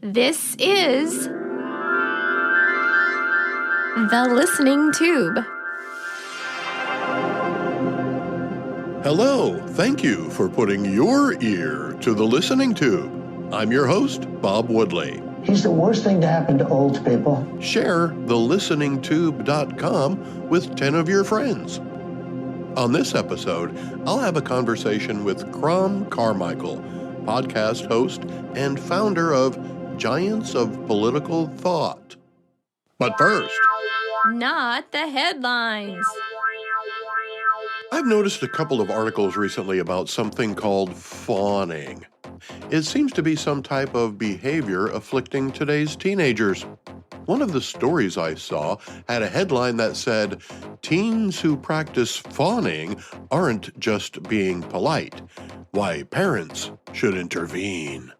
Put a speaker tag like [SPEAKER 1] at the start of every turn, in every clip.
[SPEAKER 1] This is The Listening Tube.
[SPEAKER 2] Hello, thank you for putting your ear to The Listening Tube. I'm your host, Bob Woodley.
[SPEAKER 3] He's the worst thing to happen to old people.
[SPEAKER 2] Share thelisteningtube.com with 10 of your friends. On this episode, I'll have a conversation with Crom Carmichael, podcast host and founder of Giants of Political Thought. But first,
[SPEAKER 1] Not the headlines.
[SPEAKER 2] I've noticed a couple of articles recently about something called fawning. It seems to be some type of behavior afflicting today's teenagers. One of the stories I saw had a headline that said, "Teens who practice fawning aren't just being polite. Why parents should intervene."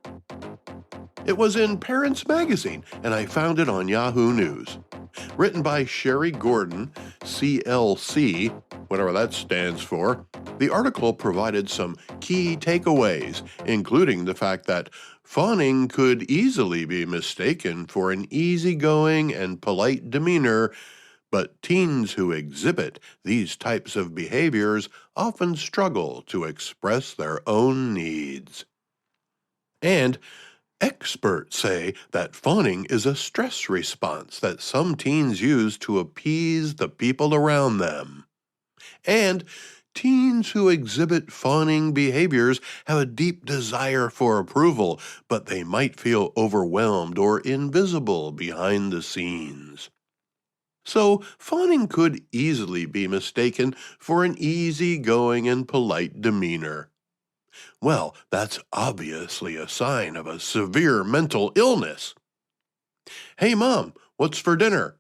[SPEAKER 2] It was in Parents Magazine, and I found it on Yahoo News. Written by Sherry Gordon, CLC, whatever that stands for, the article provided some key takeaways, including the fact that fawning could easily be mistaken for an easygoing and polite demeanor, but teens who exhibit these types of behaviors often struggle to express their own needs. And experts say that fawning is a stress response that some teens use to appease the people around them. And teens who exhibit fawning behaviors have a deep desire for approval, but they might feel overwhelmed or invisible behind the scenes. So, fawning could easily be mistaken for an easygoing and polite demeanor. Well, that's obviously a sign of a severe mental illness. "Hey, Mom, what's for dinner?"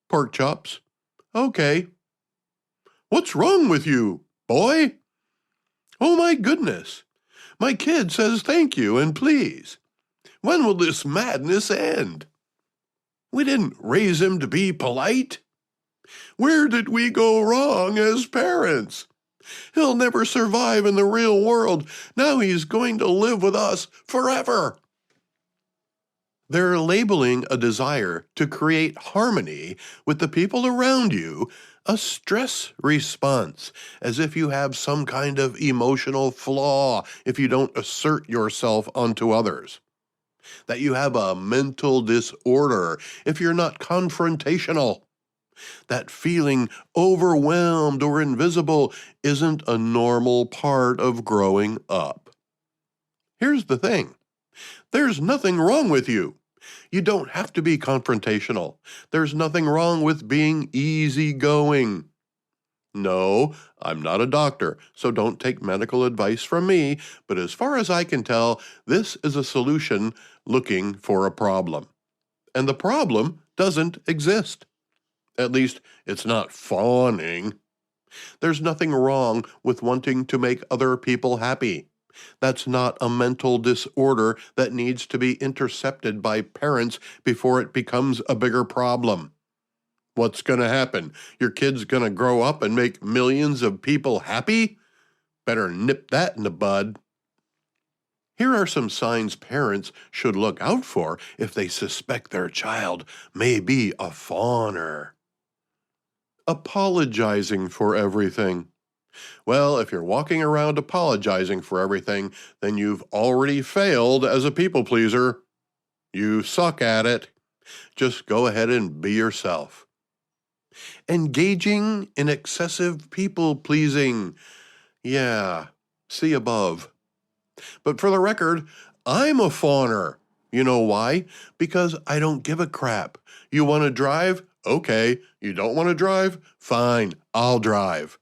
[SPEAKER 2] "Pork chops." "Okay." "What's wrong with you, boy?" "Oh my goodness. My kid says thank you and please. When will this madness end? We didn't raise him to be polite. Where did we go wrong as parents? He'll never survive in the real world. Now he's going to live with us forever." They're labeling a desire to create harmony with the people around you a stress response, as if you have some kind of emotional flaw if you don't assert yourself onto others. That you have a mental disorder if you're not confrontational. That feeling overwhelmed or invisible isn't a normal part of growing up. Here's the thing. There's nothing wrong with you. You don't have to be confrontational. There's nothing wrong with being easygoing. No, I'm not a doctor, so don't take medical advice from me, but as far as I can tell, this is a solution looking for a problem. And the problem doesn't exist. At least, it's not fawning. There's nothing wrong with wanting to make other people happy. That's not a mental disorder that needs to be intercepted by parents before it becomes a bigger problem. What's going to happen? Your kid's going to grow up and make millions of people happy? Better nip that in the bud. Here are some signs parents should look out for if they suspect their child may be a fawner. Apologizing for everything. Well, if you're walking around apologizing for everything, then you've already failed as a people pleaser. You suck at it. Just go ahead and be yourself. Engaging in excessive people pleasing. Yeah, see above. But for the record, I'm a fawner. You know why? Because I don't give a crap. You want to drive? Okay. You don't want to drive? Fine, I'll drive.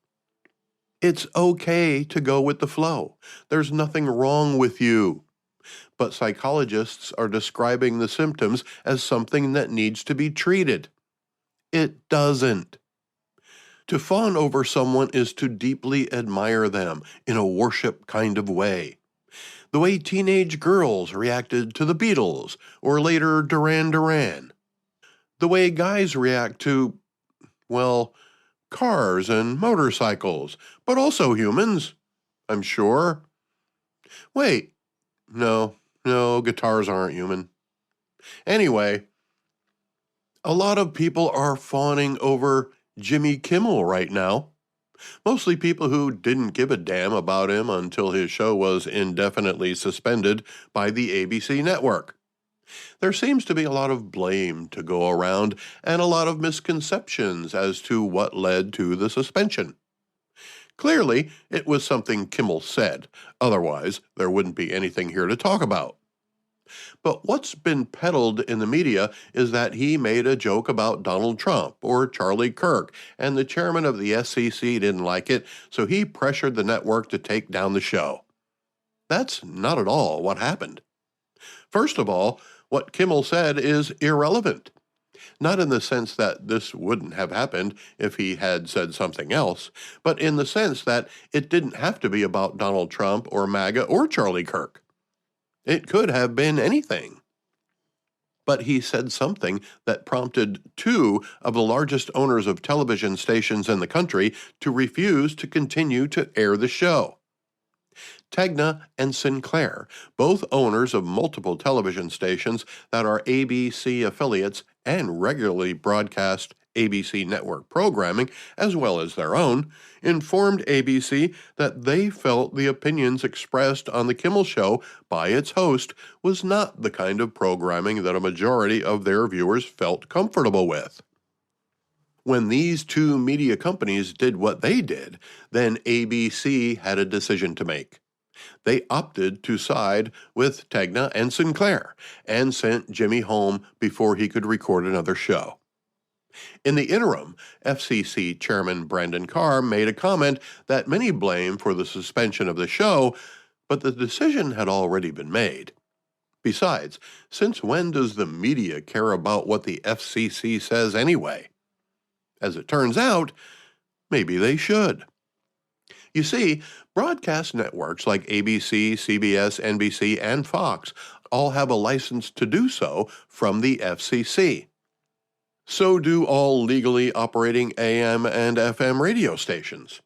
[SPEAKER 2] It's okay to go with the flow. There's nothing wrong with you. But psychologists are describing the symptoms as something that needs to be treated. It doesn't. To fawn over someone is to deeply admire them in a worship kind of way. The way teenage girls reacted to the Beatles, or later Duran Duran. The way guys react to, well, cars and motorcycles, but also humans, I'm sure. Wait, no, guitars aren't human. Anyway, a lot of people are fawning over Jimmy Kimmel right now. Mostly people who didn't give a damn about him until his show was indefinitely suspended by the ABC network. There seems to be a lot of blame to go around and a lot of misconceptions as to what led to the suspension. Clearly, it was something Kimmel said. Otherwise, there wouldn't be anything here to talk about. But what's been peddled in the media is that he made a joke about Donald Trump or Charlie Kirk, and the chairman of the FCC didn't like it, so he pressured the network to take down the show. That's not at all what happened. First of all, what Kimmel said is irrelevant. Not in the sense that this wouldn't have happened if he had said something else, but in the sense that it didn't have to be about Donald Trump or MAGA or Charlie Kirk. It could have been anything. But he said something that prompted two of the largest owners of television stations in the country to refuse to continue to air the show. Tegna and Sinclair, both owners of multiple television stations that are ABC affiliates and regularly broadcast ABC network programming, as well as their own, informed ABC that they felt the opinions expressed on The Kimmel Show by its host was not the kind of programming that a majority of their viewers felt comfortable with. When these two media companies did what they did, then ABC had a decision to make. They opted to side with Tegna and Sinclair and sent Jimmy home before he could record another show. In the interim, FCC Chairman Brandon Carr made a comment that many blame for the suspension of the show, but the decision had already been made. Besides, since when does the media care about what the FCC says anyway? As it turns out, maybe they should. You see, broadcast networks like ABC, CBS, NBC, and Fox all have a license to do so from the FCC. So do all legally operating AM and FM radio stations.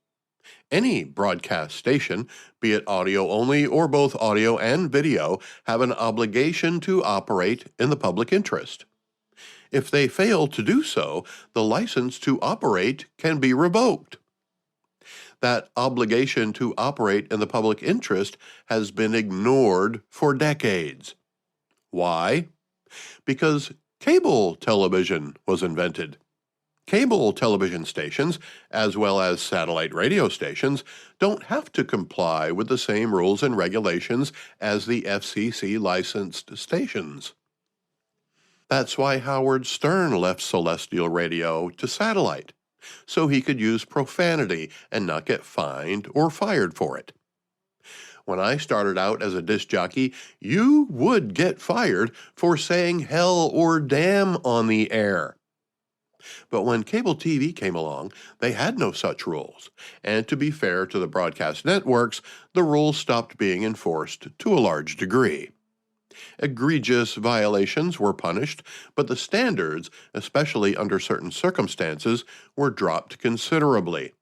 [SPEAKER 2] Any broadcast station, be it audio only or both audio and video, have an obligation to operate in the public interest. If they fail to do so, the license to operate can be revoked. That obligation to operate in the public interest has been ignored for decades. Why? Because cable television was invented. Cable television stations, as well as satellite radio stations, don't have to comply with the same rules and regulations as the FCC-licensed stations. That's why Howard Stern left celestial radio to satellite, so he could use profanity and not get fined or fired for it. When I started out as a disc jockey, you would get fired for saying hell or damn on the air. But when cable TV came along, they had no such rules, and to be fair to the broadcast networks, the rules stopped being enforced to a large degree. Egregious violations were punished, but the standards, especially under certain circumstances, were dropped considerably.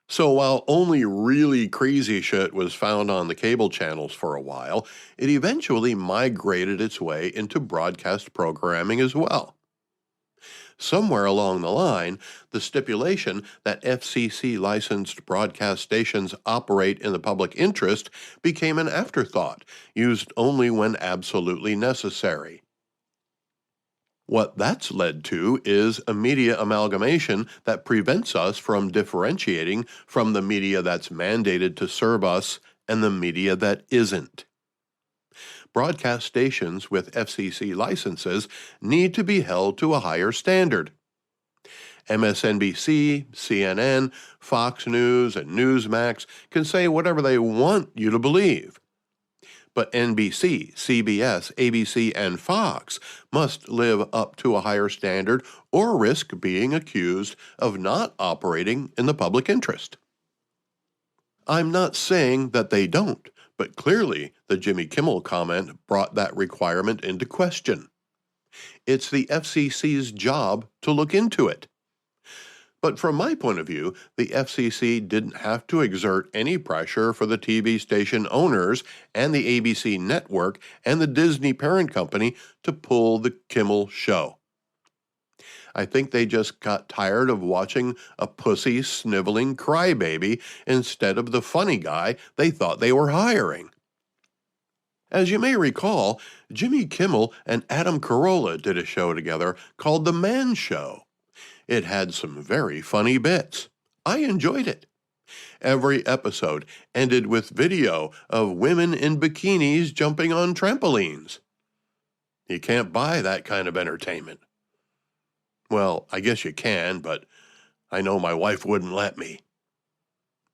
[SPEAKER 2] So while only really crazy shit was found on the cable channels for a while, it eventually migrated its way into broadcast programming as well. Somewhere along the line, the stipulation that FCC-licensed broadcast stations operate in the public interest became an afterthought, used only when absolutely necessary. What that's led to is a media amalgamation that prevents us from differentiating from the media that's mandated to serve us and the media that isn't. Broadcast stations with FCC licenses need to be held to a higher standard. MSNBC, CNN, Fox News, and Newsmax can say whatever they want you to believe. But NBC, CBS, ABC, and Fox must live up to a higher standard or risk being accused of not operating in the public interest. I'm not saying that they don't, but clearly the Jimmy Kimmel comment brought that requirement into question. It's the FCC's job to look into it. But from my point of view, the FCC didn't have to exert any pressure for the TV station owners and the ABC network and the Disney parent company to pull the Kimmel show. I think they just got tired of watching a pussy sniveling crybaby instead of the funny guy they thought they were hiring. As you may recall, Jimmy Kimmel and Adam Carolla did a show together called The Man Show. It had some very funny bits. I enjoyed it. Every episode ended with video of women in bikinis jumping on trampolines. You can't buy that kind of entertainment. Well, I guess you can, but I know my wife wouldn't let me.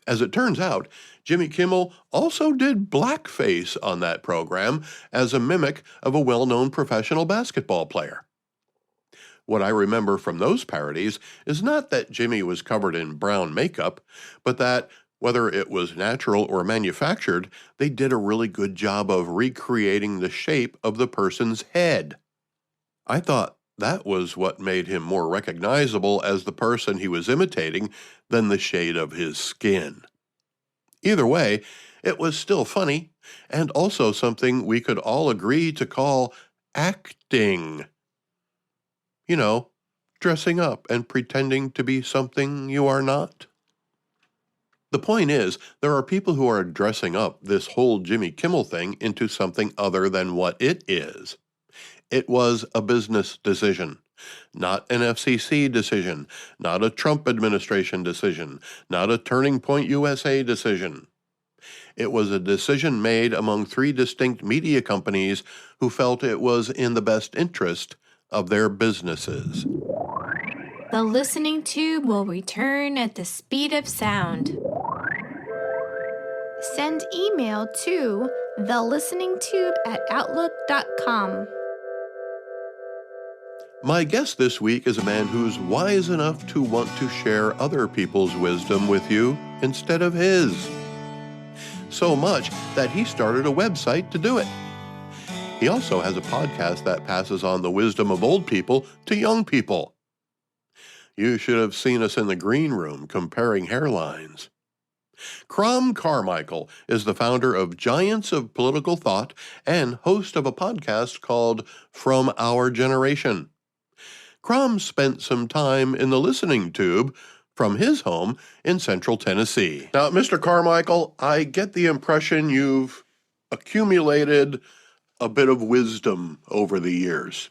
[SPEAKER 2] As it turns out, Jimmy Kimmel also did blackface on that program as a mimic of a well-known professional basketball player. What I remember from those parodies is not that Jimmy was covered in brown makeup, but that, whether it was natural or manufactured, they did a really good job of recreating the shape of the person's head. I thought that was what made him more recognizable as the person he was imitating than the shade of his skin. Either way, it was still funny, and also something we could all agree to call acting. You know, dressing up and pretending to be something you are not. The point is, there are people who are dressing up this whole Jimmy Kimmel thing into something other than what it is. It was a business decision, not an FCC decision, not a Trump administration decision, not a Turning Point USA decision. It was a decision made among 3 distinct media companies who felt it was in the best interest of their businesses.
[SPEAKER 1] The listening tube will return at the speed of sound. Send email to thelisteningtube@outlook.com.
[SPEAKER 2] My guest this week is a man who's wise enough to want to share other people's wisdom with you instead of his. So much that he started a website to do it. He also has a podcast that passes on the wisdom of old people to young people. You should have seen us in the green room comparing hairlines. Crom Carmichael is the founder of Giants of Political Thought and host of a podcast called From Our Generation. Crom spent some time in the listening tube from his home in central Tennessee. Now, Mr. Carmichael, I get the impression you've accumulated a bit of wisdom over the years.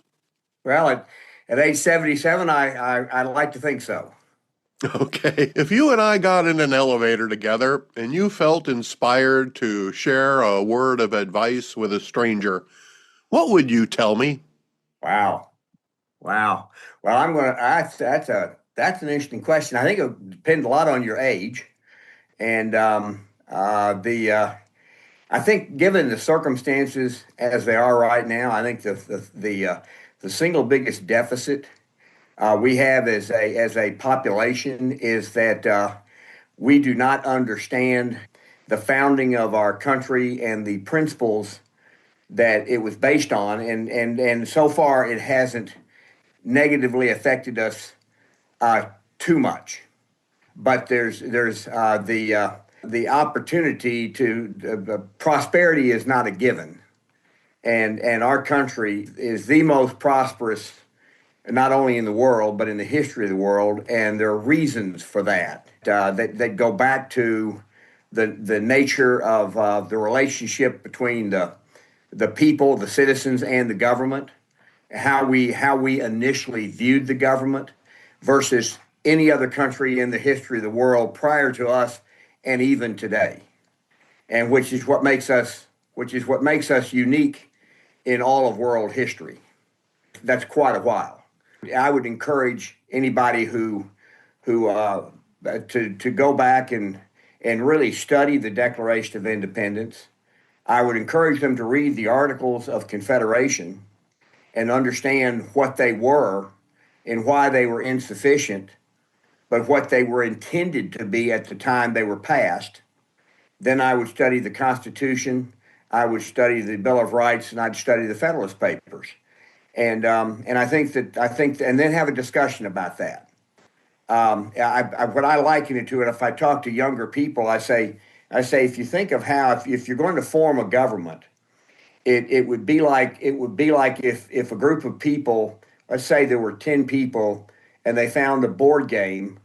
[SPEAKER 4] Well, at age 77, I like to think so.
[SPEAKER 2] Okay. If you and I got in an elevator together and you felt inspired to share a word of advice with a stranger, what would you tell me?
[SPEAKER 4] Wow. Well, that's an interesting question. I think it would depend a lot on your age. And I think given the circumstances as they are right now, I think the single biggest deficit we have as a population is that we do not understand the founding of our country and the principles that it was based on, and so far it hasn't negatively affected us too much. But there's the opportunity to prosperity is not a given, and our country is the most prosperous, not only in the world but in the history of the world, and there are reasons for that that go back to the nature of the relationship between the people, the citizens, and the government, how we initially viewed the government versus any other country in the history of the world prior to us and even today, and which is what makes us unique in all of world history. That's quite a while. I would encourage anybody who to go back and really study the Declaration of Independence. I would encourage them to read the Articles of Confederation and understand what they were and why they were insufficient, but what they were intended to be at the time they were passed. Then I would study the Constitution, I would study the Bill of Rights, and I'd study the Federalist Papers, and I think, and then have a discussion about that. What I liken it to, and if I talk to younger people, I say, if you think of how, if you're going to form a government, it would be like if a group of people, let's say there were 10 people, and they found a board game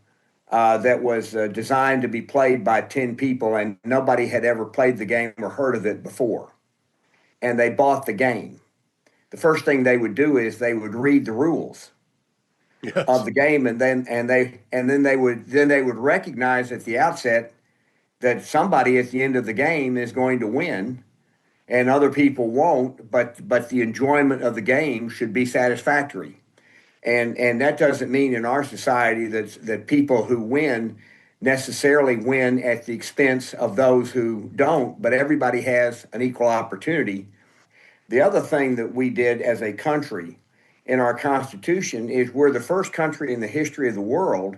[SPEAKER 4] that was designed to be played by 10 people, and nobody had ever played the game or heard of it before, and they bought the game. The first thing they would do is they would read the rules of
[SPEAKER 2] Yes.
[SPEAKER 4] the game, and then they would recognize at the outset that somebody at the end of the game is going to win and other people won't, but the enjoyment of the game should be satisfactory. And that doesn't mean in our society that people who win necessarily win at the expense of those who don't, but everybody has an equal opportunity. The other thing that we did as a country in our Constitution is we're the first country in the history of the world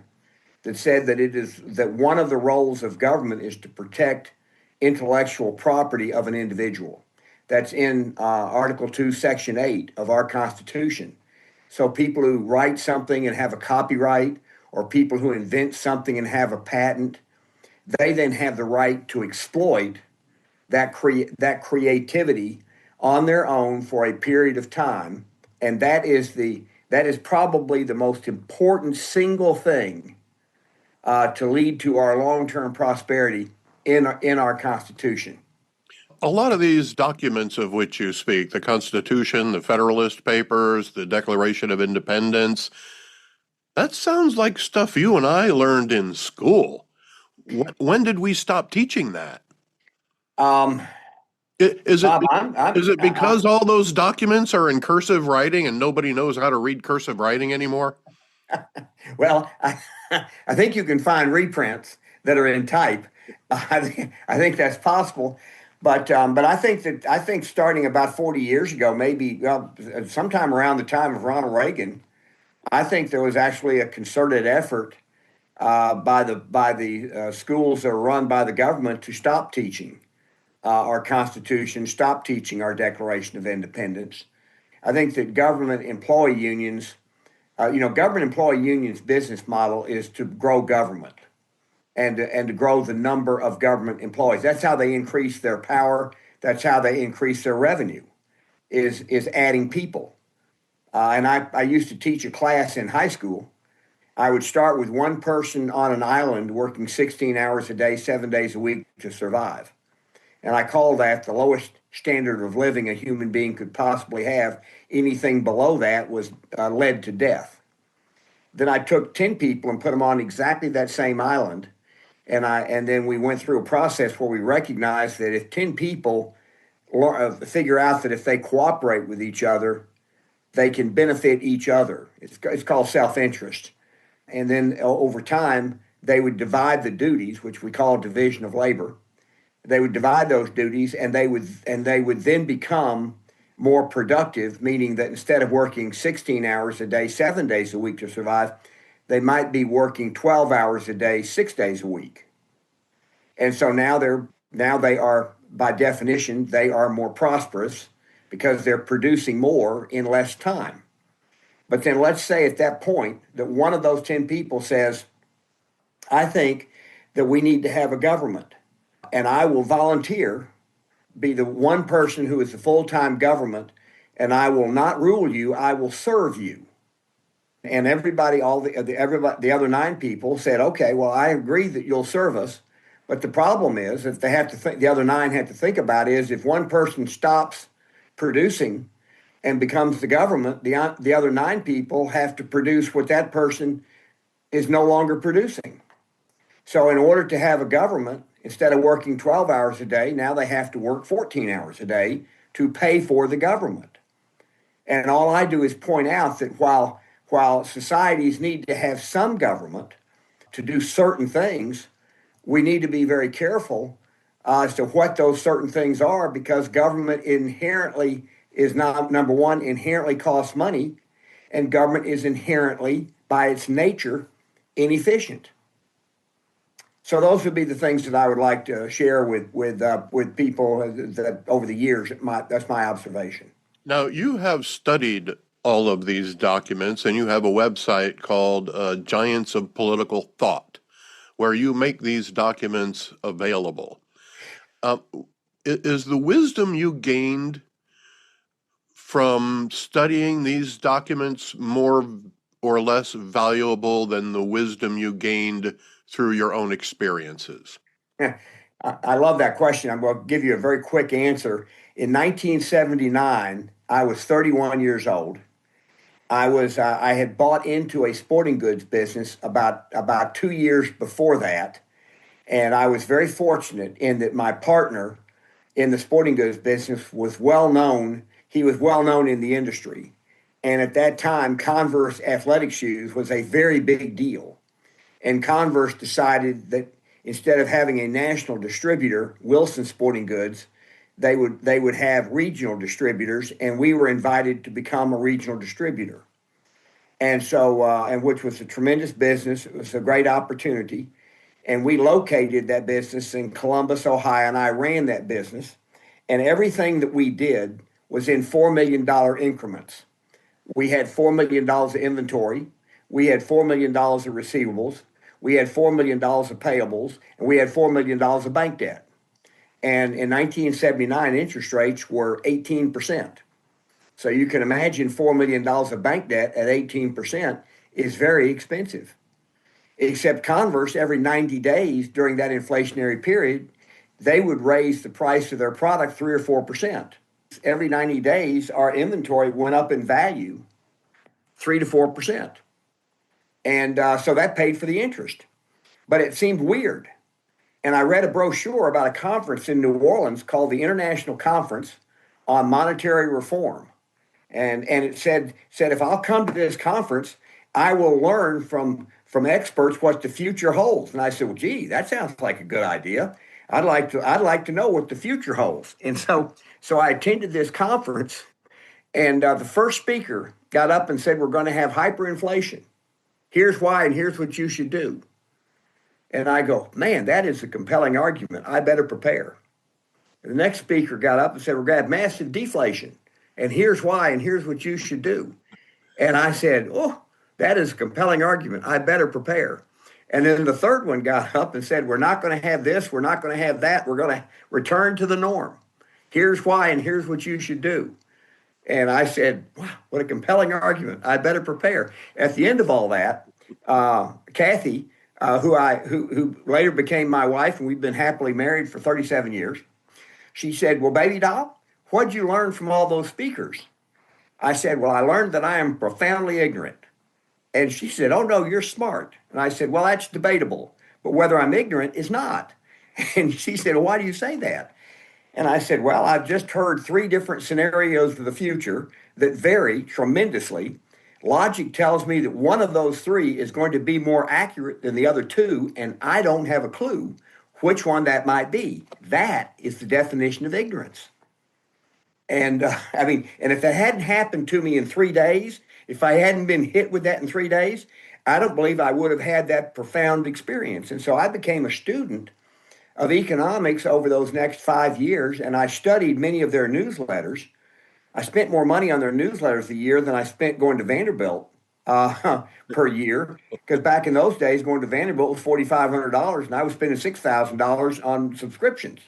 [SPEAKER 4] that said that one of the roles of government is to protect intellectual property of an individual. That's in Article 2, Section 8 of our Constitution. So people who write something and have a copyright, or people who invent something and have a patent, they then have the right to exploit that creativity on their own for a period of time. And that is probably the most important single thing to lead to our long-term prosperity in our Constitution.
[SPEAKER 2] A lot of these documents of which you speak, the Constitution, the Federalist Papers, the Declaration of Independence, that sounds like stuff you and I learned in school. When did we stop teaching that?
[SPEAKER 4] Um,
[SPEAKER 2] Is it
[SPEAKER 4] Bob,
[SPEAKER 2] is it because all those documents are in cursive writing and nobody knows how to read cursive writing anymore?
[SPEAKER 4] well, I think you can find reprints that are in type. I think that's possible, but I think starting about 40 years ago, maybe sometime around the time of Ronald Reagan, I think there was actually a concerted effort by the schools that are run by the government to stop teaching our Constitution, stop teaching our Declaration of Independence. I think that government employee unions, government employee unions' business model is to grow government and to grow the number of government employees. That's how they increase their power. That's how they increase their revenue, is adding people. And I used to teach a class in high school. I would start with one person on an island working 16 hours a day, 7 days a week to survive. And I call that the lowest standard of living a human being could possibly have. Anything below that was led to death. Then I took 10 people and put them on exactly that same island. And then we went through a process where we recognized that if 10 people figure out that if they cooperate with each other, they can benefit each other. It's called self-interest. And then over time, they would divide the duties, which we call division of labor. They would divide those duties, and they would then become more productive, meaning that instead of working 16 hours a day, 7 days a week to survive, they might be working 12 hours a day, 6 days a week. And so now they are, by definition, they are more prosperous because they're producing more in less time. But then let's say at that point that one of those 10 people says, I think that we need to have a government, and I will volunteer, be the one person who is the full-time government, and I will not rule you, I will serve you. And the other 9 people said, okay, well, I agree that you'll serve us. But the problem is, if they have to think, the other 9 have to think about is if one person stops producing and becomes the government, the other 9 people have to produce what that person is no longer producing. So in order to have a government, instead of working 12 hours a day, now they have to work 14 hours a day to pay for the government. And all I do is point out that while societies need to have some government to do certain things, we need to be very careful as to what those certain things are, because government inherently is not, number one, inherently costs money, and government is inherently, by its nature, inefficient. So those would be the things that I would like to share with people that over the years. That's my observation.
[SPEAKER 2] Now, you have studied all of these documents, and you have a website called Giants of Political Thought, where you make these documents available. Uh, is the wisdom you gained from studying these documents more or less valuable than the wisdom you gained through your own experiences?
[SPEAKER 4] I love that question. I'm going to give you a very quick answer. In 1979, I was 31 years old. I had bought into a sporting goods business about 2 years before that, and I was very fortunate in that my partner in the sporting goods business was well known. He was well known in the industry, and at that time, Converse athletic shoes was a very big deal. And Converse decided that instead of having a national distributor, Wilson Sporting Goods, they would have regional distributors, and we were invited to become a regional distributor. And so, and which was a tremendous business. It was a great opportunity. And we located that business in Columbus, Ohio, and I ran that business. And everything that we did was in $4 million increments. We had $4 million of inventory. We had $4 million of receivables. We had $4 million of payables, and we had $4 million of bank debt. And in 1979, interest rates were 18%. So you can imagine $4 million of bank debt at 18% is very expensive. Except Converse, every 90 days during that inflationary period, they would raise the price of their product 3 or 4%. Every 90 days, our inventory went up in value 3 to 4%. And so that paid for the interest. But it seemed weird. And I read a brochure about a conference in New Orleans called the International Conference on Monetary Reform. And it said if I'll come to this conference, I will learn from experts what the future holds. And I said, well, gee, that sounds like a good idea. I'd like to know what the future holds. And so I attended this conference, and the first speaker got up and said, we're going to have hyperinflation. Here's why, and here's what you should do. And I go, man, that is a compelling argument. I better prepare. And the next speaker got up and said, we're going to have massive deflation. And here's why, and here's what you should do. And I said, oh, that is a compelling argument. I better prepare. And then the third one got up and said, we're not going to have this. We're not going to have that. We're going to return to the norm. Here's why, and here's what you should do. And I said, wow, what a compelling argument. I better prepare. At the end of all that, Kathy, who later became my wife, and we've been happily married for 37 years, she said, well, baby doll, what'd you learn from all those speakers? I said, well, I learned that I am profoundly ignorant. And she said, oh, no, you're smart. And I said, well, that's debatable. But whether I'm ignorant is not. And she said, well, why do you say that? And I said, well, I've just heard 3 different scenarios of the future that vary tremendously. Logic tells me that one of those 3 is going to be more accurate than the other 2, and I don't have a clue which one that might be. That is the definition of ignorance. And and if that hadn't happened to me in 3 days, if I hadn't been hit with that in 3 days, I don't believe I would have had that profound experience. And so I became a student of economics over those next 5 years, and I studied many of their newsletters. I spent more money on their newsletters a year than I spent going to Vanderbilt per year, because back in those days, going to Vanderbilt was $4,500, and I was spending $6,000 on subscriptions.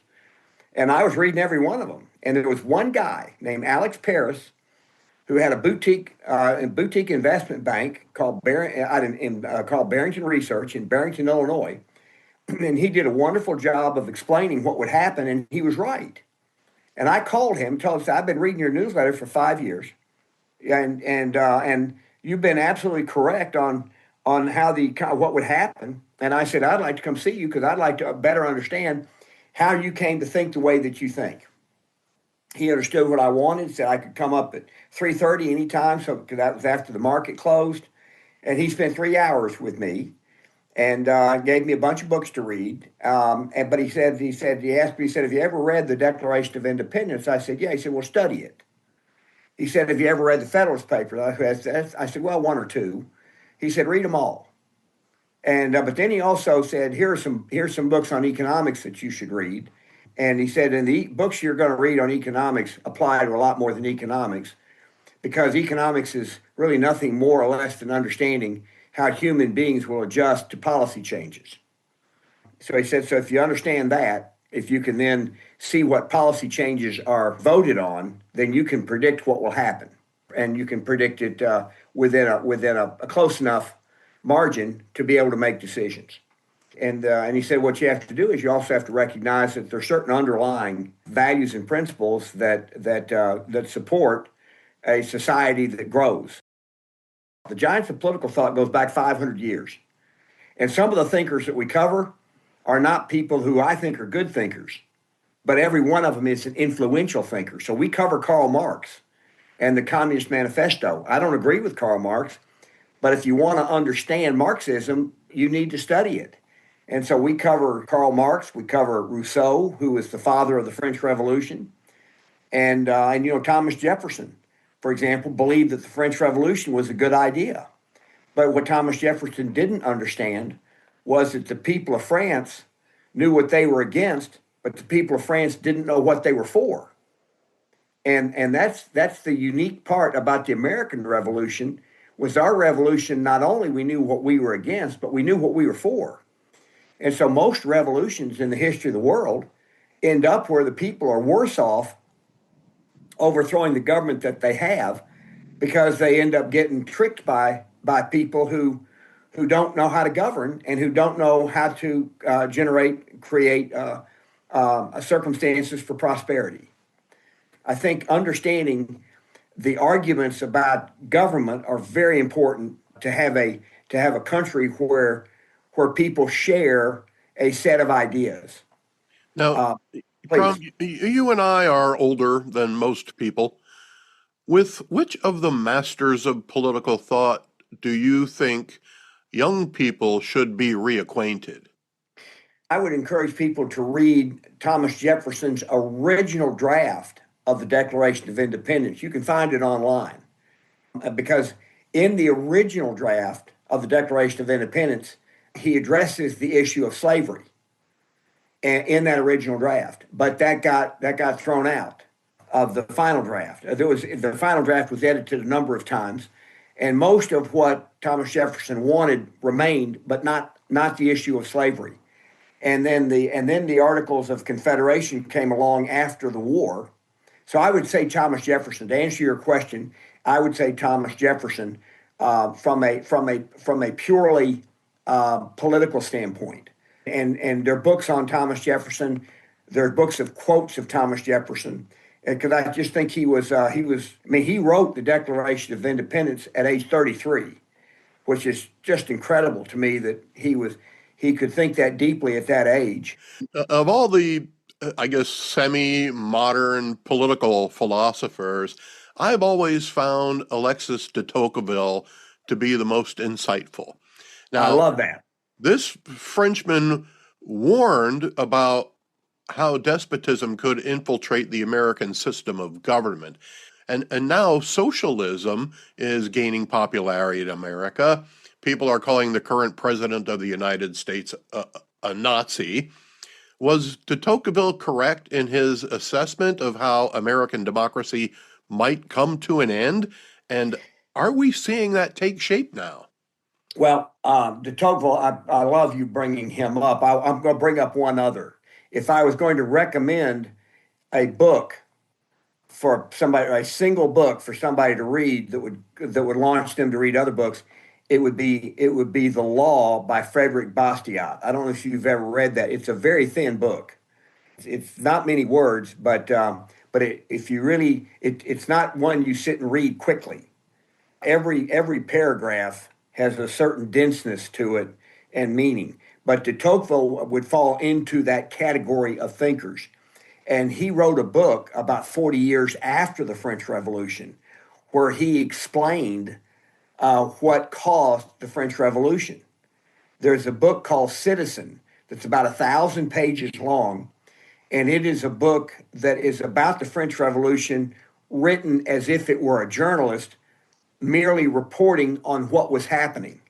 [SPEAKER 4] And I was reading every one of them. And there was one guy named Alex Paris who had a boutique investment bank called Barrington Research in Barrington, Illinois. And he did a wonderful job of explaining what would happen, and he was right. And I called him, told him, I've been reading your newsletter for 5 years, and you've been absolutely correct on how what would happen. And I said, I'd like to come see you because I'd like to better understand how you came to think the way that you think. He understood what I wanted, said I could come up at 3:30 anytime, so because that was after the market closed. And he spent 3 hours with me, and gave me a bunch of books to read. But he asked me, have you ever read the Declaration of Independence? I said, yeah. He said, well, study it. He said, have you ever read the Federalist Papers? I said, well, 1 or 2. He said, read them all. And but then he also said, here's some books on economics that you should read. And he said, and the books you're going to read on economics apply to a lot more than economics. because economics is really nothing more or less than understanding how human beings will adjust to policy changes. So he said, so if you understand that, if you can then see what policy changes are voted on, then you can predict what will happen. And you can predict it within a close enough margin to be able to make decisions. And he said what you have to do is you also have to recognize that there are certain underlying values and principles that support a society that grows. The giants of political thought goes back 500 years. And some of the thinkers that we cover are not people who I think are good thinkers, but every one of them is an influential thinker. So we cover Karl Marx and the Communist Manifesto. I don't agree with Karl Marx, but if you want to understand Marxism, you need to study it. And so we cover Karl Marx, we cover Rousseau, who was the father of the French Revolution, and Thomas Jefferson, for example, believed that the French Revolution was a good idea. But what Thomas Jefferson didn't understand was that the people of France knew what they were against, but the people of France didn't know what they were for. And that's the unique part about the American Revolution, was our revolution, not only we knew what we were against, but we knew what we were for. And so most revolutions in the history of the world end up where the people are worse off overthrowing the government that they have, because they end up getting tricked by people who don't know how to govern and who don't know how to create circumstances for prosperity. I think understanding the arguments about government are very important to have a country where people share a set of ideas.
[SPEAKER 2] Now, Crom, you and I are older than most people. With which of the masters of political thought do you think young people should be reacquainted?
[SPEAKER 4] I would encourage people to read Thomas Jefferson's original draft of the Declaration of Independence. You can find it online, because in the original draft of the Declaration of Independence, he addresses the issue of slavery in that original draft, but that got thrown out of the final draft. The final draft was edited a number of times, and most of what Thomas Jefferson wanted remained, but not the issue of slavery. And then the Articles of Confederation came along after the war. So I would say Thomas Jefferson. To answer your question, I would say Thomas Jefferson from a purely political standpoint. And there are books on Thomas Jefferson. There are books of quotes of Thomas Jefferson, because I just think he wrote the Declaration of Independence at age 33, which is just incredible to me that he could think that deeply at that age.
[SPEAKER 2] Of all the, I guess, semi-modern political philosophers, I've always found Alexis de Tocqueville to be the most insightful. Now,
[SPEAKER 4] I love that.
[SPEAKER 2] This Frenchman warned about how despotism could infiltrate the American system of government. And now socialism is gaining popularity in America. People are calling the current president of the United States a Nazi. Was de Tocqueville correct in his assessment of how American democracy might come to an end? And are we seeing that take shape now?
[SPEAKER 4] Well, de Tocqueville, I love you bringing him up. I'm going to bring up one other. If I was going to recommend a book for somebody, a single book for somebody to read that would launch them to read other books, it would be The Law by Frederick Bastiat. I don't know if you've ever read that. It's a very thin book. It's not many words, but if you really, it's not one you sit and read quickly. Every paragraph has a certain denseness to it and meaning. But de Tocqueville would fall into that category of thinkers. And he wrote a book about 40 years after the French Revolution, where he explained what caused the French Revolution. There's a book called Citizen that's about 1,000 pages long, and it is a book that is about the French Revolution, written as if it were a journalist merely reporting on what was happening,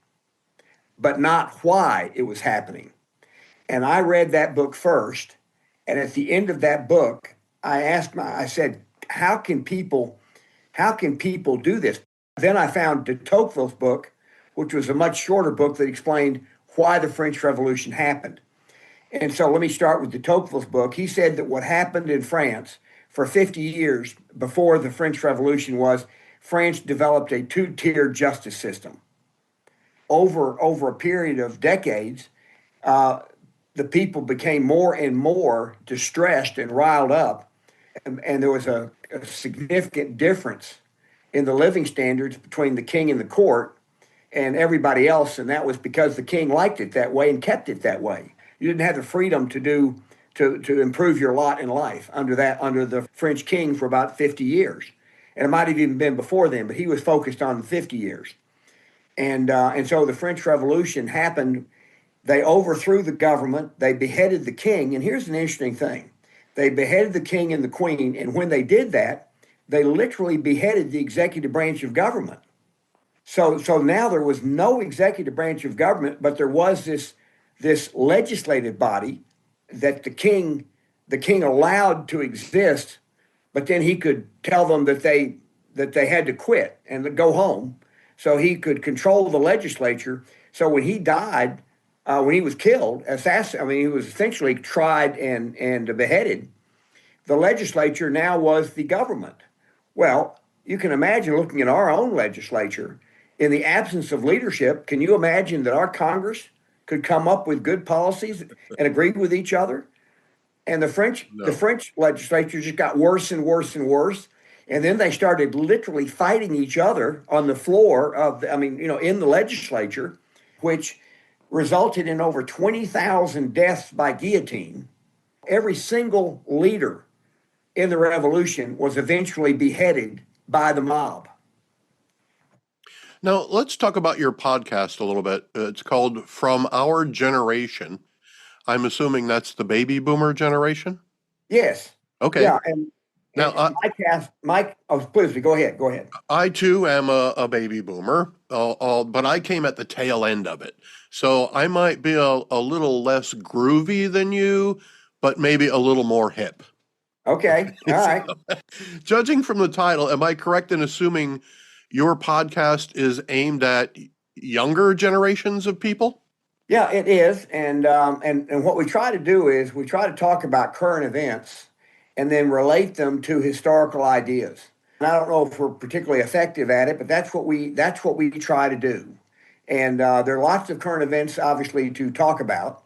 [SPEAKER 4] but not why it was happening. And I read that book first, and at the end of that book, I said, how can people How can people do this? Then I found de Tocqueville's book, which was a much shorter book that explained why the French Revolution happened. And so let me start with de Tocqueville's book. He said that what happened in France for 50 years before the French Revolution was France developed a two-tiered justice system. Over a period of decades, the people became more and more distressed and riled up, and there was a significant difference in the living standards between the king and the court and everybody else, and that was because the king liked it that way and kept it that way. You didn't have the freedom to improve your lot in life under the French king for about 50 years, and it might have even been before then, but he was focused on the 50 years, and so the French Revolution happened. They overthrew the government. They beheaded the king, and here's an interesting thing: they beheaded the king and the queen, and when they did that, they literally beheaded the executive branch of government. So now there was no executive branch of government, but there was this legislative body that the king allowed to exist, but then he could tell them that they had to quit and go home, so he could control the legislature. So when he died, when he was killed, he was essentially tried and beheaded. The legislature now was the government. Well, you can imagine looking at our own legislature. In the absence of leadership, can you imagine that our Congress could come up with good policies and agree with each other? And the French legislature just got worse and worse and worse. And then they started literally fighting each other on the floor in the legislature, which resulted in over 20,000 deaths by guillotine. Every single leader in the revolution was eventually beheaded by the mob.
[SPEAKER 2] Now, let's talk about your podcast a little bit. It's called From Our Generation. I'm assuming that's the baby boomer generation?
[SPEAKER 4] Yes.
[SPEAKER 2] Okay.
[SPEAKER 4] Yeah, and
[SPEAKER 2] Now,
[SPEAKER 4] please, go ahead.
[SPEAKER 2] I too am a baby boomer, but I came at the tail end of it. So I might be a little less groovy than you, but maybe a little more hip.
[SPEAKER 4] Okay, all right.
[SPEAKER 2] Judging from the title, am I correct in assuming your podcast is aimed at younger generations of people?
[SPEAKER 4] Yeah, it is. And what we try to do is we try to talk about current events and then relate them to historical ideas. And I don't know if we're particularly effective at it, but that's what we try to do. And there are lots of current events, obviously, to talk about.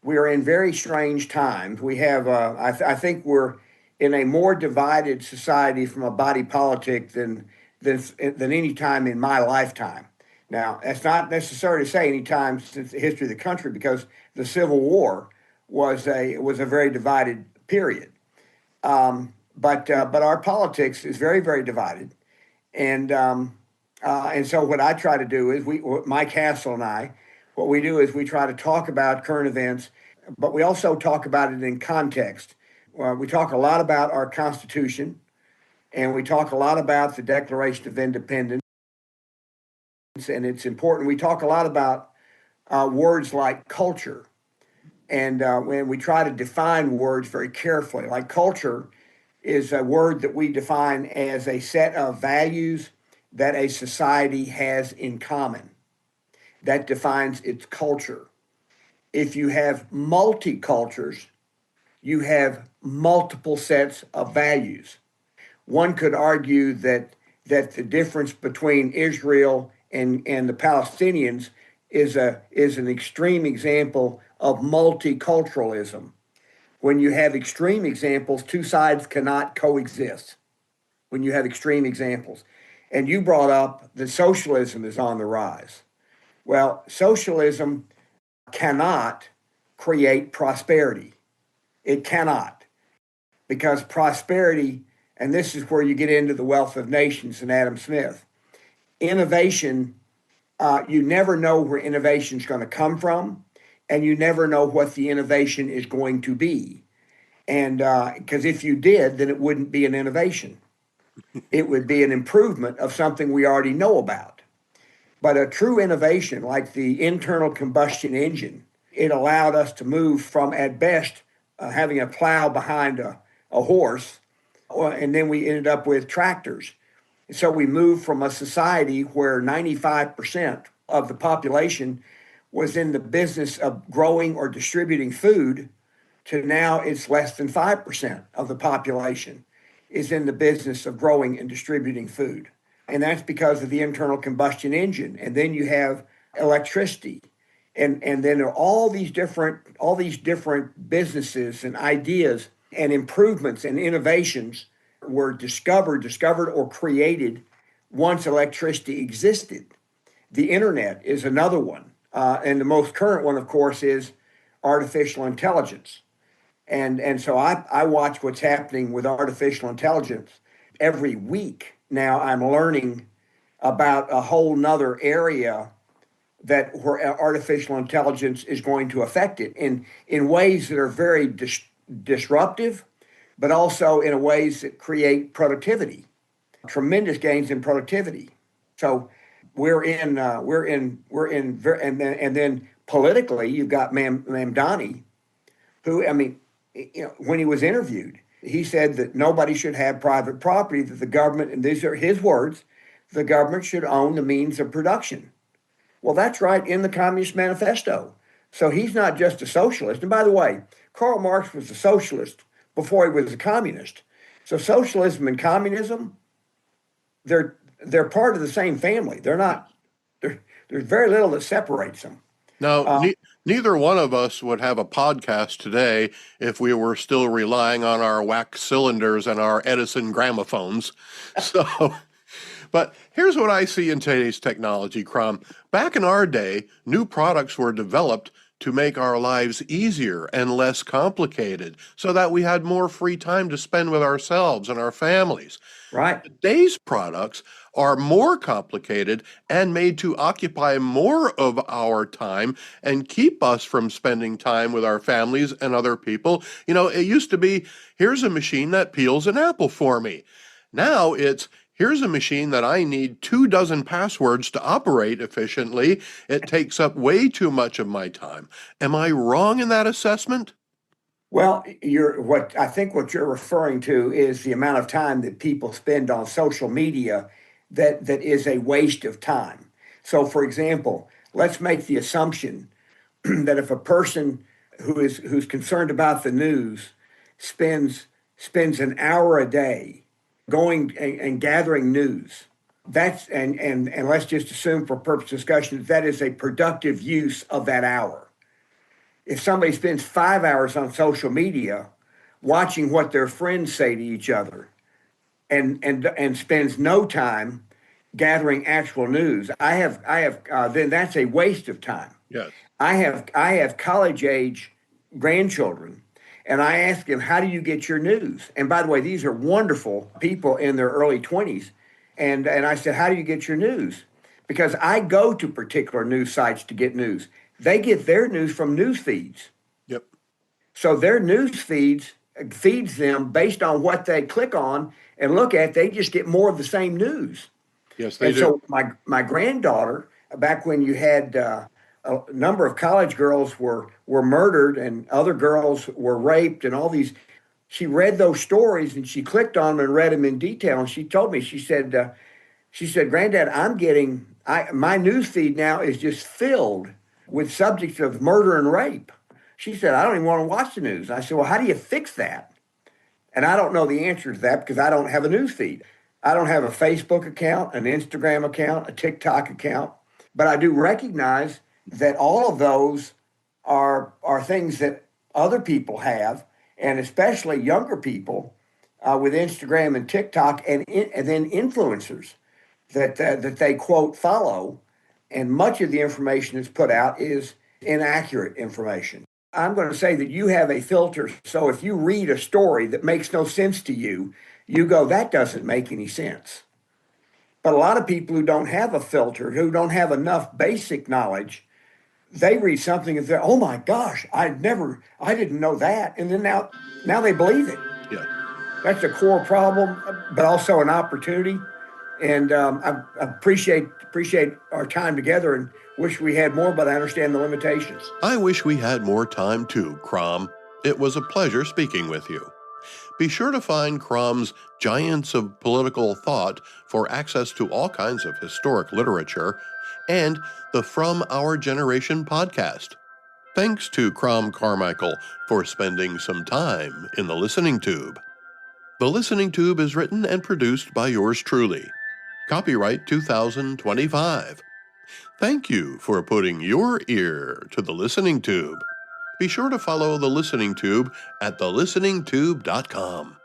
[SPEAKER 4] We are in very strange times. We have, I think we're in a more divided society from a body politic than any time in my lifetime. Now, that's not necessary to say any time since the history of the country, because the Civil War was a very divided period. But our politics is very, very divided, and so what I try to do is Mike Hassel and I, what we do is we try to talk about current events, but we also talk about it in context. We talk a lot about our Constitution, and we talk a lot about the Declaration of Independence, and it's important. We talk a lot about words like culture, and when we try to define words very carefully, like culture is a word that we define as a set of values that a society has in common. That defines its culture. If you have multicultures, you have multiple sets of values. One could argue that the difference between Israel and the Palestinians is an extreme example of multiculturalism. When you have extreme examples, two sides cannot coexist. When you have extreme examples. And you brought up that socialism is on the rise. Well, socialism cannot create prosperity. It cannot. Because prosperity, and this is where you get into the Wealth of Nations and Adam Smith, innovation, you never know where innovation is going to come from, and you never know what the innovation is going to be. And because if you did, then it wouldn't be an innovation. It would be an improvement of something we already know about. But a true innovation, like the internal combustion engine, it allowed us to move from, at best, having a plow behind a horse, and then we ended up with tractors. So we moved from a society where 95% of the population was in the business of growing or distributing food to now it's less than 5% of the population is in the business of growing and distributing food. And that's because of the internal combustion engine. And then you have electricity. And then there are all these different businesses and ideas and improvements and innovations were discovered or created once electricity existed. The internet is another one. And the most current one, of course, is artificial intelligence. And so I watch what's happening with artificial intelligence every week. Now I'm learning about a whole nother area where artificial intelligence is going to affect it in ways that are very disruptive, but also in ways that create productivity, tremendous gains in productivity. So and then politically, you've got Mamdani, who, I mean, when he was interviewed, he said that nobody should have private property, that the government, and these are his words, the government should own the means of production. Well, that's right in the Communist Manifesto. So he's not just a socialist. And by the way, Karl Marx was a socialist before he was a communist. So socialism and communism, they're part of the same family. They're not, there's very little that separates them.
[SPEAKER 2] Now, neither one of us would have a podcast today if we were still relying on our wax cylinders and our Edison gramophones. But here's what I see in today's technology, Crom. Back in our day, new products were developed to make our lives easier and less complicated so that we had more free time to spend with ourselves and our families.
[SPEAKER 4] Right.
[SPEAKER 2] Today's products are more complicated and made to occupy more of our time and keep us from spending time with our families and other people. It used to be, here's a machine that peels an apple for me. Now it's, here's a machine that I need 24 passwords to operate efficiently. It takes up way too much of my time. Am I wrong in that assessment?
[SPEAKER 4] Well, I think what you're referring to is the amount of time that people spend on social media that is a waste of time. So, for example, let's make the assumption that if a person who's concerned about the news spends an hour a day going and gathering news, and let's just assume for purpose of discussion that is a productive use of that hour. If somebody spends 5 hours on social media watching what their friends say to each other and spends no time gathering actual news, then that's a waste of time.
[SPEAKER 2] Yes.
[SPEAKER 4] I have college age grandchildren, and I ask them, how do you get your news? And by the way, these are wonderful people in their early 20s. And I said, how do you get your news? Because I go to particular news sites to get news. They get their news from news feeds.
[SPEAKER 2] Yep.
[SPEAKER 4] So their news feeds them based on what they click on and look at. They just get more of the same news.
[SPEAKER 2] Yes, they do.
[SPEAKER 4] So my granddaughter, back when you had a number of college girls were murdered and other girls were raped and all these, she read those stories and she clicked on them and read them in detail. And she told me, she said, Granddad, my news feed now is just filled with subjects of murder and rape. She said, I don't even want to watch the news. I said, well, how do you fix that? And I don't know the answer to that because I don't have a news feed. I don't have a Facebook account, an Instagram account, a TikTok account, but I do recognize that all of those are things that other people have, and especially younger people with Instagram and TikTok and then influencers that they quote follow. And much of the information that's put out is inaccurate information. I'm going to say that you have a filter. So if you read a story that makes no sense to you, you go, that doesn't make any sense. But a lot of people who don't have a filter, who don't have enough basic knowledge, they read something and say, oh my gosh, I didn't know that. And then now they believe it.
[SPEAKER 2] Yeah.
[SPEAKER 4] That's a core problem, but also an opportunity. And I appreciate our time together and wish we had more, but I understand the limitations.
[SPEAKER 2] I wish we had more time too, Crom. It was a pleasure speaking with you. Be sure to find Crom's Giants of Political Thought for access to all kinds of historic literature and the From Our Generation podcast. Thanks to Crom Carmichael for spending some time in the Listening Tube. The Listening Tube is written and produced by yours truly. Copyright 2025. Thank you for putting your ear to the Listening Tube. Be sure to follow the Listening Tube at thelisteningtube.com.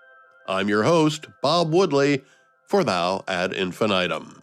[SPEAKER 2] I'm your host, Bob Woodley, for Thou ad infinitum.